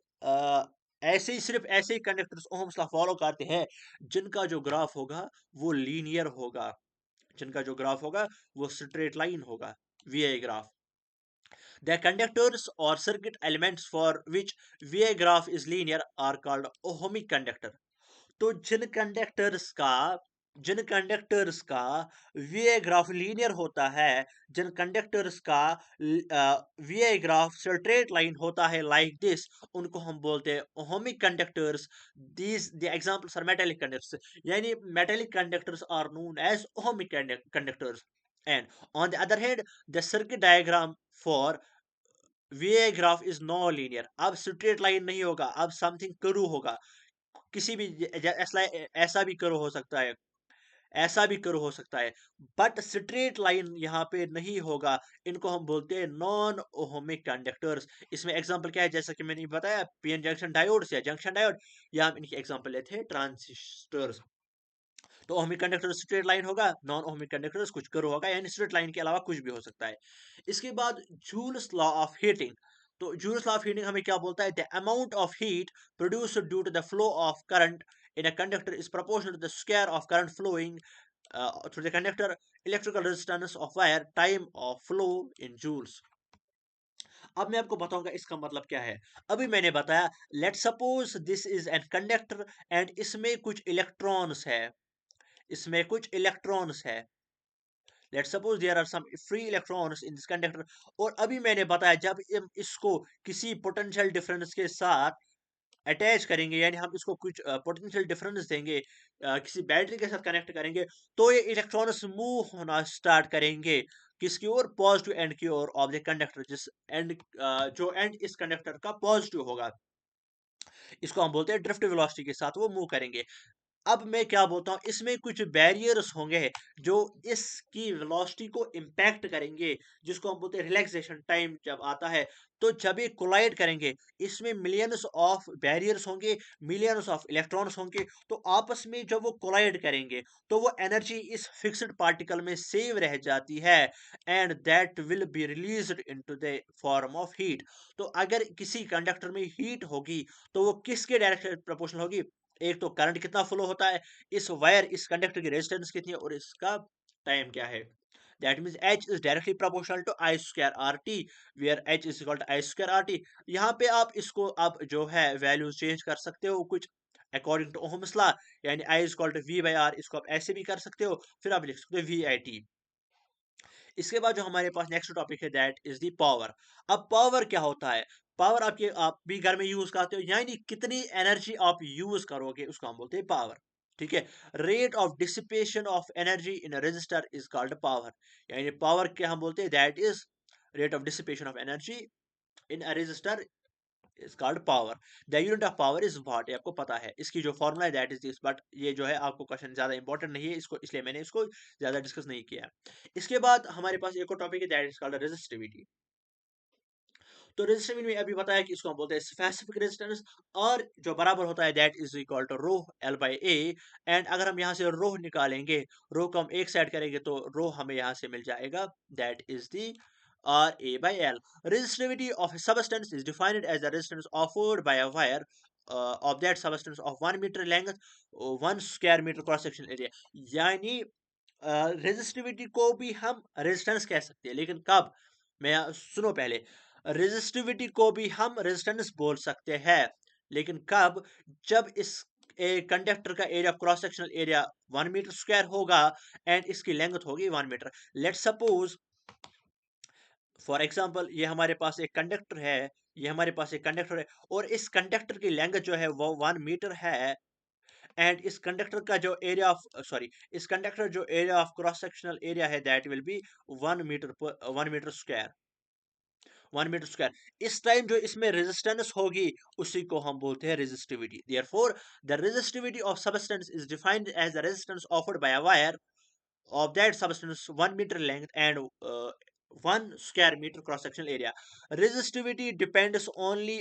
ऐसे ही, सिर्फ ऐसे ही कंडक्टर्स ओहम्स लॉ फॉलो करते हैं जिनका जो ग्राफ होगा वो लीनियर होगा, जिनका जो ग्राफ होगा वो स्ट्रेट लाइन होगा, V I graph. The conductors or circuit elements for which VI graph is linear are called ohmic conductor। तो जिन कंडक्टर्स का वीआई ग्राफ लीनियर होता है, जिन कंडक्टर्स का वीआई ग्राफ स्ट्रेट लाइन होता है लाइक दिस, उनको हम बोलते हैं ohmic conductors. These the examples are metallic conductors, यानी metallic conductors are known as ohmic conductors. And on the other hand, the circuit diagram for VI graph is non linear. अब straight line नहीं होगा, अब something करू होगा, किसी भी ऐसा भी करो हो सकता है, ऐसा भी करो हो सकता है, बट स्ट्रेट लाइन यहाँ पे नहीं होगा। इनको हम बोलते हैं नॉन ओहमिक कंडक्टर्स। इसमें एग्जांपल क्या है, जैसा कि मैंने बताया पीएन जंक्शन डायोड्स या जंक्शन डायोड, या हम इनकी एग्जांपल लेते हैं ट्रांजिस्टर्स। तो ओहमिक कंडक्टर स्ट्रेट लाइन होगा, नॉन ओहमिक कंडक्टर्स कुछ करो होगा, यानी स्ट्रेट लाइन के अलावा कुछ भी हो सकता है। इसके बाद जूल्स लॉ ऑफ हीटिंग। तो जूल्स लॉ ऑफ हीटिंग हमें क्या बोलता है, the amount of heat produced due to the flow of current in a conductor is proportional to the square of current flowing through the conductor, electrical resistance of wire, time of flow in joules. अब मैं आपको बताऊंगा इसका मतलब क्या है। अभी मैंने बताया, let suppose this is an conductor and इसमें कुछ इलेक्ट्रॉन्स है, इसमें कुछ इलेक्ट्रॉन्स है। Let suppose there are some free electrons in this conductor. और अभी मैंने बताया जब हम इसको किसी पोटेंशियल डिफरेंस के साथ अटैच करेंगे, यानी हम इसको कुछ पोटेंशियल डिफरेंस देंगे, किसी बैटरी के साथ कनेक्ट करेंगे, तो ये इलेक्ट्रॉन्स मूव होना स्टार्ट करेंगे किसकी ओर, पॉजिटिव एंड की ओर ऑफ द कंडक्टर, जिस एंड जो एंड इस कंडक्टर का पॉजिटिव होगा, इसको हम बोलते हैं ड्रिफ्ट वेलोसिटी के साथ वो मूव करेंगे। अब मैं क्या बोलता हूँ, इसमें कुछ बैरियर्स होंगे जो इसकी वेलोसिटी को इम्पैक्ट करेंगे, जिसको हम बोलते हैं रिलैक्सेशन टाइम जब आता है। तो जब ये कोलाइड करेंगे, इसमें मिलियंस ऑफ बैरियर्स होंगे, मिलियंस ऑफ इलेक्ट्रॉन्स होंगे। तो आपस में जब वो कोलाइड करेंगे, तो वो एनर्जी इस फिक्स्ड पार्टिकल में सेव रह जाती है, and that will be released into the form of heat. तो अगर किसी कंडक्टर में हीट होगी, तो वो किसके डायरेक्शन प्रोपोर्शनल होगी, एक तो करंट कितना फ्लो होता है, इस वायर इस कंडक्टर की रेजिस्टेंस कितनी है, और इसका टाइम क्या है। That means H is directly proportional to I square RT, where H is equal to I square RT। यहाँ पे आप इसको आप जो है वैल्यू चेंज कर सकते हो कुछ अकॉर्डिंग टू ओहम्स लॉ, यानी I is equal to V by R, इसको आप ऐसे भी कर सकते हो, फिर आप लिख सकते हो VIT। इसके बाद जो हमारे पास नेक्स्ट टॉपिक है, दैट इज द पावर। अब पावर क्या होता है, पावर आपके आप भी घर में यूज करते हो, यानी कितनी एनर्जी आप यूज करोगे उसको हम बोलते हैं पावर। ठीक है, rate of dissipation of energy in resistor is called power, यानी पावर क्या हम बोलते हैं, that is rate of dissipation of energy in a resistor is called power. The unit of power is watt, ये आपको पता है, इसकी जो फॉर्मूला है दैट इज दिस, बट ये जो है आपको क्वेश्चन ज्यादा इंपॉर्टेंट नहीं है इसको, इसलिए मैंने इसको ज्यादा डिस्कस नहीं किया। इसके बाद हमारे पास एक और टॉपिक है, दैट इज कॉल्ड रेजिस्टिविटी। तो रेजिस्टिविटी में अभी बताया कि इसको हम बोलते हैं स्पेसिफिक रेजिस्टेंस, और जो बराबर होता है that is equal to rho L by A. And अगर हम यहाँ से रो निकालेंगे, रो को हम एक साइड करेंगे, तो रो हमें यहाँ से मिल जाएगा, that is the R A by L. Resistivity of a substance is defined as the resistance offered by a wire of that substance of 1 meter length, 1 square meter cross section area. यानी resistivity को भी हम resistance कह सकते हैं, लेकिन कब, मैं सुनो पहले, रेजिस्टिविटी को भी हम रेजिस्टेंस बोल सकते हैं, लेकिन कब, जब इस कंडक्टर का area cross sectional area 1 metre square होगा, एंड इसकी लेंथ होगी 1 metre. Let suppose for example ये हमारे पास एक कंडक्टर है, ये हमारे पास एक कंडक्टर है, और इस कंडक्टर की लेंथ जो है वो 1 मीटर है, एंड इस कंडक्टर का जो एरिया ऑफ सॉरी इस कंडक्टर जो area of cross sectional area है that will be 1 metre per 1 metre square, 1 metre square. इस टाइम जो इसमें रेजिस्टेंस होगी उसी को हम बोलते हैं resistivity. Therefore the resistivity of substance is defined as the resistance offered by a wire of that substance 1 meter length and 1 square meter cross sectional area. Resistivity depends only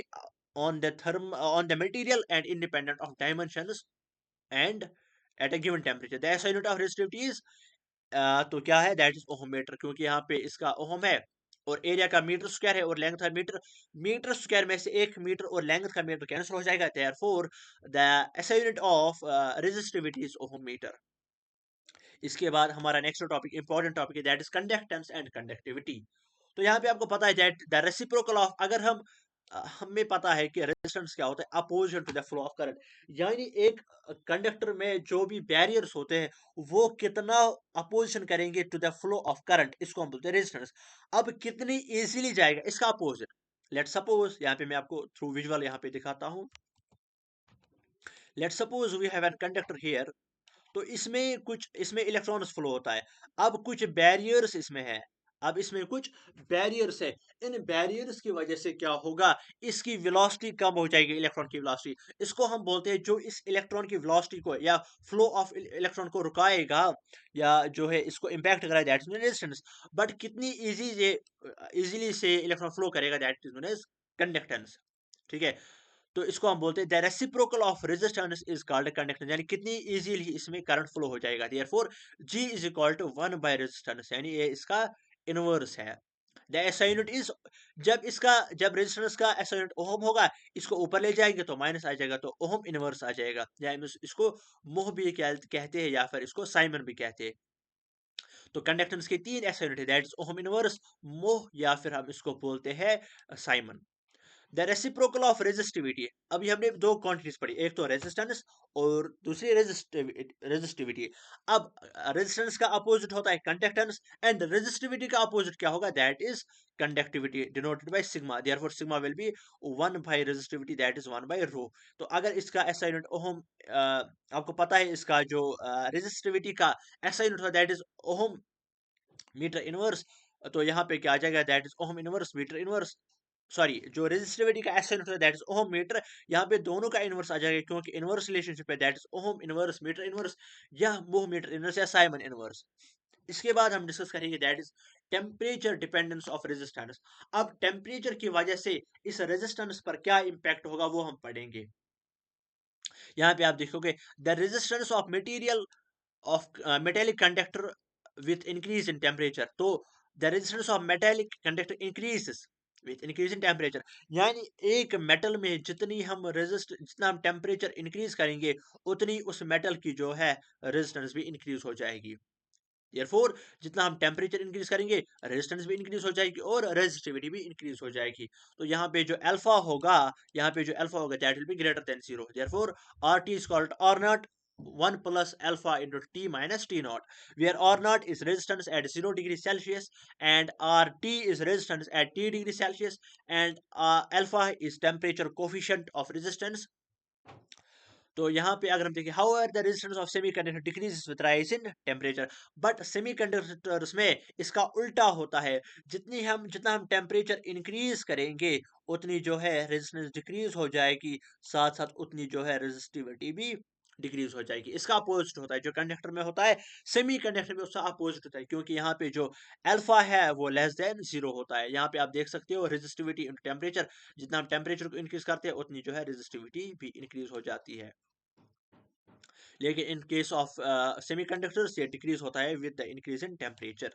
on the material and independent of dimensions and at a given temperature. The SI unit of resistivity is तो क्या है, that is ohm metre, क्योंकि यहाँ पे इसका ohm है और area का मीटर स्क्वायर है और लेंथ है मीटर। मीटर स्क्वायर में से 1 मीटर और लेंथ का मीटर कैंसिल हो जाएगा, therefore the SI unit of resistivity is ohm metre. इसके बाद हमारा नेक्स्ट टॉपिक इंपॉर्टेंट टॉपिक है, that is conductance and conductivity. तो यहाँ पे आपको पता है दैट द रेसिप्रोकल ऑफ, अगर हम हमें पता है कि रेजिस्टेंस क्या होता है, opposite to the flow of current. यानी एक कंडक्टर में जो भी बैरियर्स होते हैं वो कितना अपोजिशन करेंगे to the flow of current, इसको हम बोलते हैं रेजिस्टेंस। अब कितनी इजीली जाएगा इसका अपोजिट। लेट सपोज यहाँ पे मैं आपको थ्रू विजुअल यहाँ पे दिखाता हूँ। Let suppose we have an conductor here. तो इसमें इलेक्ट्रॉन्स फ्लो होता है। अब कुछ बैरियर्स इसमें है। अब इसमें कुछ बैरियर्स है। इन बैरियर्स की वजह से क्या होगा, इसकी वेलोसिटी कम हो जाएगी, इलेक्ट्रॉन की वेलोसिटी। इसको हम बोलते हैं जो इस इलेक्ट्रॉन की वेलोसिटी को या फ्लो ऑफ इलेक्ट्रॉन को रुकाएगा या जो है इसको इम्पैक्ट करेगा, दैट इज रेजिस्टेंस। बट कितनी इजीली से इलेक्ट्रॉन फ्लो करेगा, दैट इज कंडक्टेंस। ठीक है। तो इसको हम बोलते हैं the reciprocal of resistance is called conductance, यानी कितनी इजीली इसमें करंट फ्लो हो जाएगा। Therefore G is equal to 1 by resistance, यानी ये इसका इनवर्स है। द एसआई यूनिट इज, जब रेजिस्टेंस का एसआई यूनिट ओम होगा, इसको ऊपर ले जाएंगे तो माइनस आ जाएगा, तो ओम इनवर्स आ जाएगा। या इसको मोह भी कहते हैं या फिर इसको साइमन भी कहते हैं। तो कंडक्टेंस के 3 एसआई यूनिट है, दैट इज ओम इनवर्स, मोह, या फिर हम इसको बोलते हैं Simon. The reciprocal of resistivity. अभी हमने दो क्वांटिटीज पढ़ी, एक तो रेजिस्टेंस और दूसरी रेजिस्टिविटी। अब रेजिस्टेंस का अपोजिट होता है कंडक्टेंस, एंड रेजिस्टिविटी का अपोजिट क्या होगा, that is conductivity, denoted by sigma. Therefore sigma will be 1 by resistivity, that is 1 by rho. तो अगर इसका एसआई यूनिट ओम, आपको पता है इसका जो रेजिस्टिविटी का एसआई यूनिट होता है that is ohm metre inverse. तो यहाँ पे क्या आ जाएगा, that is ohm inverse metre inverse. Sorry, जो रेजिस्टिविटी का एसआई यूनिट है दैट इज ओम मीटर। यहाँ पे दोनों का इनवर्स आ जाएगा क्योंकि इनवर्स रिलेशनशिप है, that is ohm inverse metre inverse, या मोह मीटर इनवर्स, या साइमन इनवर्स। इसके बाद हम डिस्कस करेंगे that is temperature dependence of resistance. अब टेम्परेचर की वजह से इस रेजिस्टेंस पर क्या इंपैक्ट होगा वो हम पढ़ेंगे। यहाँ पे आप देखोगे the resistance of material of metallic conductor with increase in temperature। तो the resistance of metallic conductor increases with increase in temperature। यानी एक मेटल में जितना हम टेम्परेचर इंक्रीज करेंगे उतनी उस मेटल की जो है रेजिस्टेंस भी इंक्रीज हो जाएगी। Therefore, जितना हम टेम्परेचर इंक्रीज करेंगे रेजिस्टेंस भी इंक्रीज हो जाएगी और रेजिस्टिविटी भी इंक्रीज हो जाएगी। तो यहाँ पे जो अल्फा होगा, that will be greater than 0। Therefore, RT is called R naught 1 plus alpha into T minus T naught, where R naught is resistance at 0 degrees Celsius and RT is resistance at T degrees Celsius, and alpha is temperature coefficient of resistance। तो यहाँ पे अगर हम देखें how are the resistance of semiconductor decrease with rise in temperature. But semiconductors में इसका उल्टा होता है। जितना हम टेम्परेचर इंक्रीज करेंगे उतनी जो है रेजिस्टेंस डिक्रीज हो जाएगी, साथ साथ उतनी जो है रेजिस्टिविटी भी डिक्रीज हो जाएगी। इसका अपोजिट होता है जो कंडक्टर में होता है, सेमी कंडक्टर में उसका अपोजिट होता है, क्योंकि यहाँ पे जो अल्फा है वो लेस देन 0 होता है। यहाँ पे आप देख सकते हो रेजिस्टिविटी इन टेम्परेचर, जितना हम टेम्परेचर को इंक्रीज करते हैं उतनी जो है रेजिस्टिविटी भी इंक्रीज हो जाती है। लेकिन इन केस ऑफ सेमीकंडक्टर्स ये डिक्रीज होता है with the increase in temperature.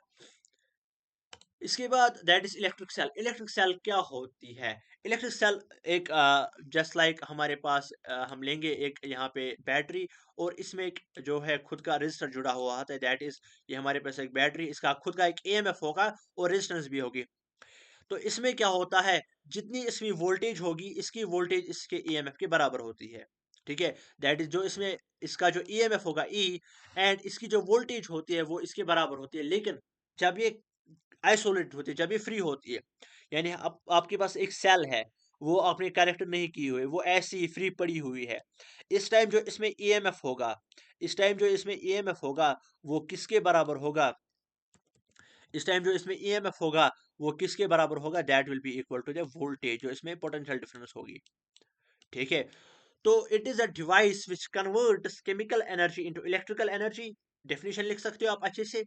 इसके बाद that is electric cell. Electric cell क्या होती है? इलेक्ट्रिक सेल एक जस्ट लाइक हमारे पास हम लेंगे एक यहाँ पे बैटरी, और इसमें एक जो है खुद का रेजिस्टर जुड़ा हुआ आता है, दैट इज ये हमारे पास एक बैटरी, इसका खुद का एक ईएमएफ होगा और रेजिस्टेंस भी होगी। तो इसमें क्या होता है, जितनी इसमें वोल्टेज होगी इसकी वोल्टेज इसके ईएमएफ के बराबर होती है। ठीक है, दैट इज जो इसमें इसका जो ईएमएफ होगा ई, एंड इसकी जो वोल्टेज होती है वो इसके बराबर होती है। लेकिन जब ये आइसोलेट होती है, जब ये फ्री होती है, यानी अब आपके पास एक सेल है, वो आपने कनेक्ट नहीं की हुई, वो ऐसी ही फ्री पड़ी हुई है। इस टाइम जो इसमें ईएमएफ होगा, वो किसके बराबर होगा? इस टाइम जो इसमें ईएमएफ होगा वो किसके बराबर होगा? That will be equal to the voltage, जो इसमें पोटेंशियल डिफरेंस होगी। ठीक है, तो it is a device which converts chemical energy into electrical energy. Definition लिख सकते हो आप अच्छे से।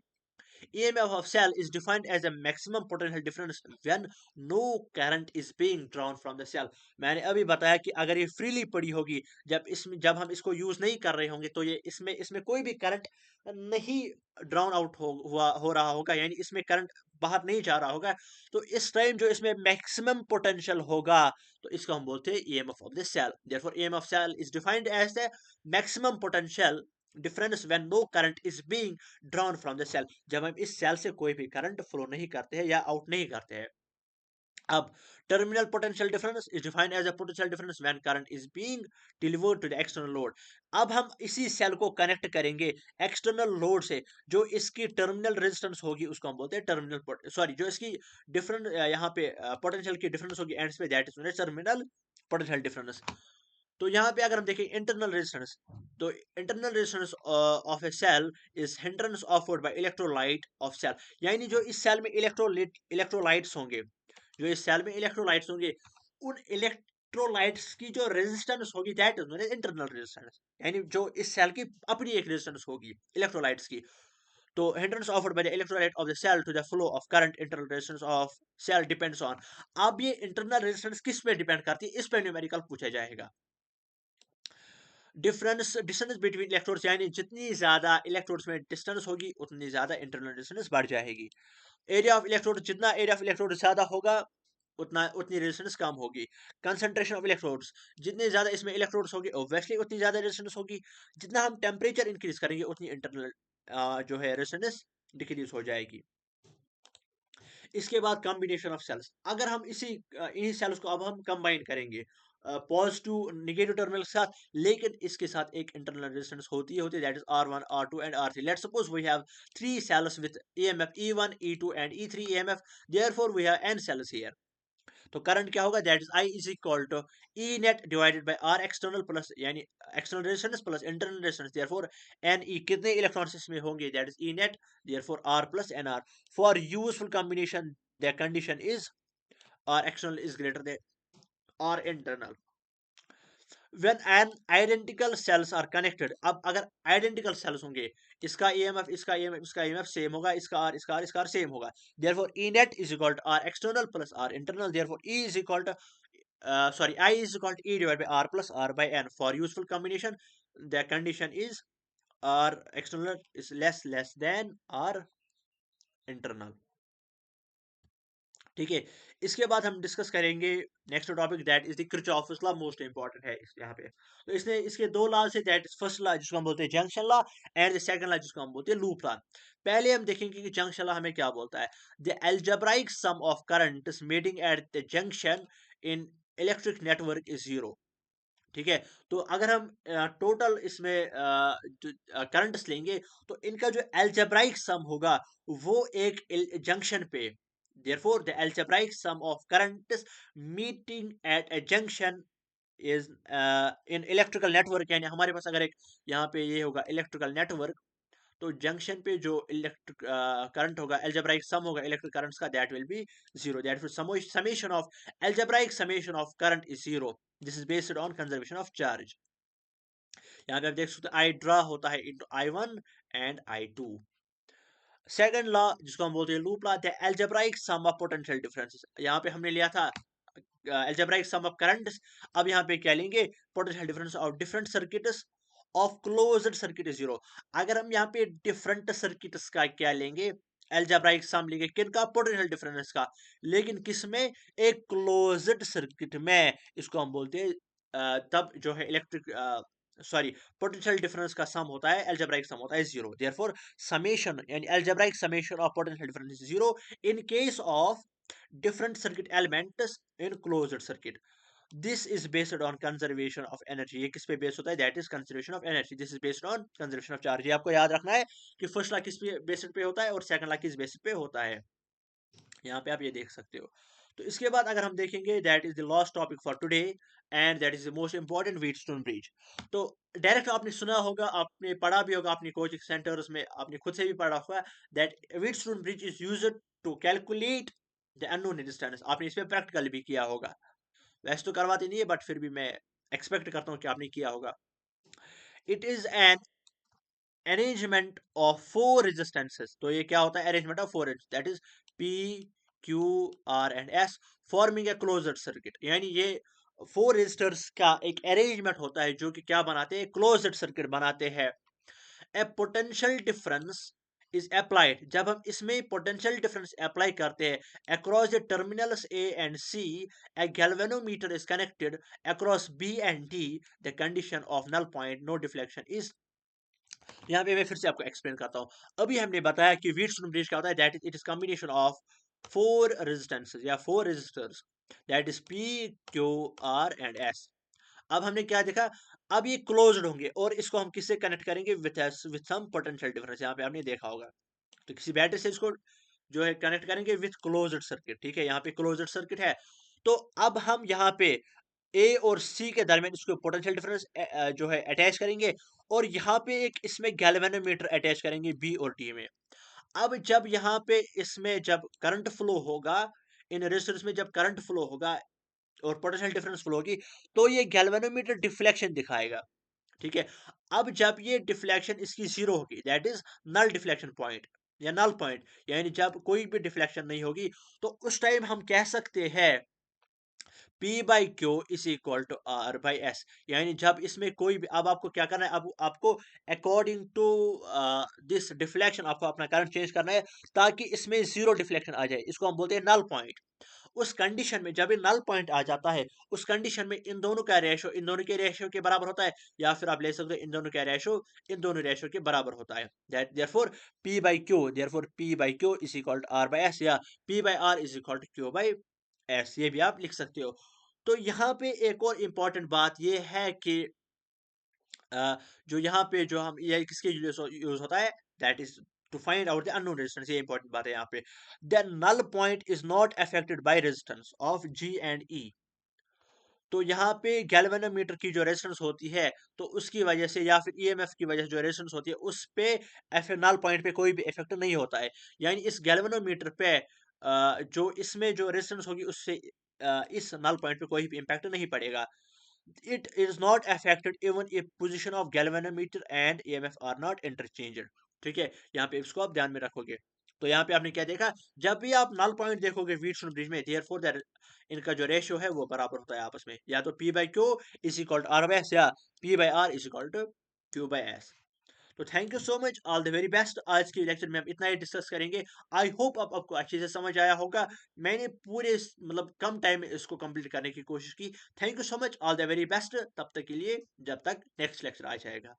EMF of cell is defined as a maximum potential difference when no current is being drawn from the cell। मैंने अभी बताया कि अगर ये फ्रीली पड़ी होगी, जब हम इसको यूज नहीं कर रहे होंगे, तो ये इसमें कोई भी करंट नहीं ड्राउन आउट हो रहा होगा, यानी इसमें करंट बाहर नहीं जा रहा होगा। तो इस टाइम जो इसमें मैक्सिमम पोटेंशियल होगा, तो इसको हम बोलते हैं EMF of the cell। Therefore, EMF of cell is defined as the maximum potential difference when no current is being drawn from the cell, जब हम इस सेल से कोई भी करंट फ्लो नहीं करते हैं या आउट नहीं करते हैं। अब terminal potential difference is defined as a potential difference when current is being delivered to the external load. अब हम इसी सेल को कनेक्ट करेंगे एक्सटर्नल लोड से। जो इसकी टर्मिनल रेजिस्टेंस होगी उसको हम बोलते हैं टर्मिनल सॉरी जो इसकी डिफरेंट यहाँ पे पोटेंशियल की डिफरेंस होगी एंड्स पे, that is terminal potential difference. तो यहाँ पे अगर हम देखें इंटरनल रेजिस्टेंस, तो internal resistance of a cell is hindrance offered by electrolyte of cell. यानी जो इस सेल में इलेक्ट्रोलाइट्स होंगे, जो इस सेल में इलेक्ट्रोलाइट्स होंगे, उन इलेक्ट्रोलाइट्स की जो रेजिस्टेंस होगी दैट इज इंटरनल रेजिस्टेंस। यानी जो इस सेल की अपनी एक रेजिस्टेंस होगी इलेक्ट्रोलाइट्स की। तो hindrance offered by the electrolyte of the cell to the flow of current, internal resistance of cell depends on। अब ये इंटरनल रेजिस्टेंस किस पे डिपेंड करती है, इस पे न्यूमेरिकल पूछा जाएगा। डिस्टेंस बिटवीन इलेक्ट्रोड्स, यानी जितनी ज्यादा इलेक्ट्रोड्स में डिस्टेंस होगी उतनी ज्यादा इंटरनल रेजिस्टेंस बढ़ जाएगी। एरिया ऑफ इलेक्ट्रोड, जितना एरिया ऑफ इलेक्ट्रोड ज्यादा होगा उतनी रेजिस्टेंस कम होगी। कंसंट्रेशन ऑफ इलेक्ट्रोड्स, जितने ज्यादा इसमें इलेक्ट्रोड्स होगी ऑब्वियसली उतनी ज्यादा रेजिस्टेंस होगी। जितना हम टेम्परेचर इंक्रीज करेंगे उतनी इंटरनल जो है रेजिस्टेंस डिक्रीज हो जाएगी। इसके बाद कॉम्बिनेशन ऑफ सेल्स, अगर हम इन्हीं सेल्स को अब हम कंबाइन करेंगे पॉजिटिव नेगेटिव टर्मिनल के साथ, लेकिन इसके साथ एक इंटरनल रेजिस्टेंस होती है that is R1 R2 and R3। Let's suppose we have 3 cells with EMF E1 E2 and E3 EMF, therefore we have n cells here। तो करंट क्या होगा, that is I is equal to E net divided by R external plus यानी external resistance plus internal resistance, therefore Ne कितने electrons इसमें होंगे, that is E net, therefore R plus NR। For useful combination the condition is R external is greater than R internal। when an identical cells are connected, अब अगर identical cells होंगे, इसका EMF इसका EMF इसका EMF same होगा, इसका R इसका R इसका R सेम होगा, therefore E net is equal to R external plus R internal, therefore E is equal to I is equal to E divided by R plus R by N। for useful combination the condition is R external is less than R internal। ठीक है, इसके बाद हम discuss करेंगे next topic that is the Kirchhoff's law, most important है यहाँ पे। तो इसने इसके दो लॉ से, दैट इज फर्स्ट लॉ जिसको हम बोलते हैं junction law and the second law जिसको हम बोलते हैं लूप लॉ। पहले हम देखेंगे कि जंक्शन लॉ हमें क्या बोलता है, the algebraic sum of currents meeting at the junction in electric network is zero. ठीक है, तो अगर हम टोटल इसमें करंट्स लेंगे तो इनका जो अलजेब्राइक सम होगा वो एक जंक्शन पे, therefore the algebraic sum of currents meeting at a junction is in electrical network। यानी हमारे पास अगर एक यहाँ पे ये होगा इलेक्ट्रिकल नेटवर्क, तो जंक्शन पे जो इलेक्ट्रिक करंट होगा, अलजेब्राइक सम होगा इलेक्ट्रिक करंट्स का, that will B zero, that will summation of algebraic summation of current is zero. This is based on conservation of charge. यहाँ पे आप देख सकते हैं आई ड्रा होता है into I1 and I2। Second law जिसको हम बोलते हैं loop law, the algebraic sum of potential differences. यहाँ पे हमने लिया था अलजेब्राइक सम ऑफ करंट्स, अब यहाँ पे क्या लेंगे, potential difference of different circuits of closed circuit is zero. अगर हम यहाँ पे डिफरेंट सर्किट्स का क्या लेंगे, अलजेब्राइक सम लेंगे किनका, पोटेंशियल डिफरेंस का, लेकिन किसमें, एक क्लोज्ड सर्किट में, इसको हम बोलते हैं तब जो है इलेक्ट्रिक सॉरी पोटेंशियल डिफरेंस का सम होता है, अलजेब्राइक सम होता है जीरो। देयरफॉर समेशन यानी algebraic summation of potential difference is zero in case of different circuit elements in closed circuit। this is based on conservation of energy। ये किस पे based होता है, that is conservation of energy। this is based on conservation of charge। ये आपको याद रखना है कि फर्स्ट लॉ किस पे बेस्ड पे होता है और सेकंड लॉ किस बेस्ड पे होता है। यहाँ पे आप ये देख सकते हो। तो इसके बाद अगर हम देखेंगे that is the last topic for today and that is the most important, Wheatstone bridge. तो डायरेक्ट आपने सुना होगा, आपने पढ़ा भी होगा अपनी कोचिंग सेंटर्स में, आपने खुद से भी पढ़ा हुआ that Wheatstone bridge is used to calculate the unknown distance. आपने इसमें प्रैक्टिकल भी किया होगा, वैसे तो करवाते नहीं है बट फिर भी मैं एक्सपेक्ट करता हूँ कि आपने किया होगा। It is an arrangement of four resistances. तो ये क्या होता है, arrangement of four, that is P Q R and S forming a closed circuit. यानी ये फोर रेजिस्टर्स का एक अरेंजमेंट होता है जो कि क्या बनाते हैं, क्लोज्ड सर्किट बनाते हैं। A potential difference is applied, जब हम इसमें पोटेंशियल डिफरेंस अप्लाई करते हैं across the terminals A and C, a galvanometer is connected across B and D, the condition of null point no deflection is. यहाँ पे मैं फिर से आपको एक्सप्लेन करता हूँ। अभी हमने बताया कि व्हीटस्टोन ब्रिज क्या होता है, that is it is combination of four resistances या four resistors, that is P, Q, R and S. अब हमने क्या देखा, अब ये क्लोज्ड होंगे और इसको हम किससे कनेक्ट करेंगे, विथ सम पोटेंशियल डिफरेंस, यहाँ पे आपने देखा होगा। तो किसी बैटरी से इसको जो है कनेक्ट करेंगे विथ क्लोज्ड सर्किट, ठीक है, यहाँ पे क्लोज्ड सर्किट है। तो अब हम यहाँ पे ए और सी के दरमियान इसको पोटेंशियल डिफरेंस जो है अटैच करेंगे, और यहाँ पे एक इसमें गैल्वेनोमीटर अटैच करेंगे बी और डी में। अब जब यहाँ पे इसमें जब करंट फ्लो होगा, इन रेजिस्टर्स में जब करंट फ्लो होगा और पोटेंशियल डिफरेंस फ्लो होगी, तो ये गैल्वेनोमीटर डिफ्लेक्शन दिखाएगा, ठीक है। अब जब ये डिफ्लेक्शन इसकी जीरो होगी, that is null deflection point या नल पॉइंट, यानी जब कोई भी डिफ्लेक्शन नहीं होगी, तो उस टाइम हम कह सकते हैं P by Q is equal to R by S. यानी जब इसमें कोई भी, अब आपको क्या करना है, अब आपको अकॉर्डिंग टू दिस डिफ्लेक्शन आपको अपना करंट चेंज करना है, ताकि इसमें जीरो डिफ्लेक्शन आ जाए, इसको हम बोलते हैं नल पॉइंट। उस कंडीशन में जब ये नल पॉइंट आ जाता है, उस कंडीशन में इन दोनों का रेशो इन दोनों के रेशो के बराबर होता है, या फिर आप ले सकते हो इन दोनों का रेशो इन दोनों रेशो के बराबर होता है। That therefore P by Q, therefore P by Q is equal to R by S, या P by R is equal to Q by S, ये भी आप लिख सकते हो। तो यहाँ पे एक और इम्पॉर्टेंट बात ये है कि जो यहाँ पे जो हम ये किसके यूज होता है, that is to find out the unknown resistance, ये इंपॉर्टेंट बात है यहाँ पे। The null point is not affected by resistance of G and E. तो यहाँ पे गैल्वेनोमीटर की जो रेजिस्टेंस होती है, तो उसकी वजह से या फिर ईएमएफ की वजह से जो रेजिस्टेंस होती है, उस पे नल पॉइंट पे कोई भी इफेक्ट नहीं होता है। यानी इस गैल्वेनोमीटर पे जो इसमें जो रेजिस्टेंस होगी उससे इस नल पॉइंट पे कोई भी इम्पैक्ट नहीं पड़ेगा। It is not affected even if position of galvanometer and EMF are not interchanged। ठीक है, यहाँ पे इसको आप ध्यान में रखोगे। तो यहाँ पे आपने क्या देखा, जब भी आप नल पॉइंट देखोगे व्हीटस्टोन ब्रिज में, देयरफॉर दैट इनका जो रेशियो है वो बराबर होता है आपस में, या तो P by Q is equal to R by S, या P by R is equal to Q by S. तो thank you so much, all the very best. आज के लेक्चर में हम इतना ही डिस्कस करेंगे। आई होप अब आपको अच्छे से समझ आया होगा। मैंने पूरे मतलब कम टाइम में इसको कंप्लीट करने की कोशिश की। Thank you so much, all the very best. तब तक के लिए, जब तक नेक्स्ट लेक्चर आ जाएगा।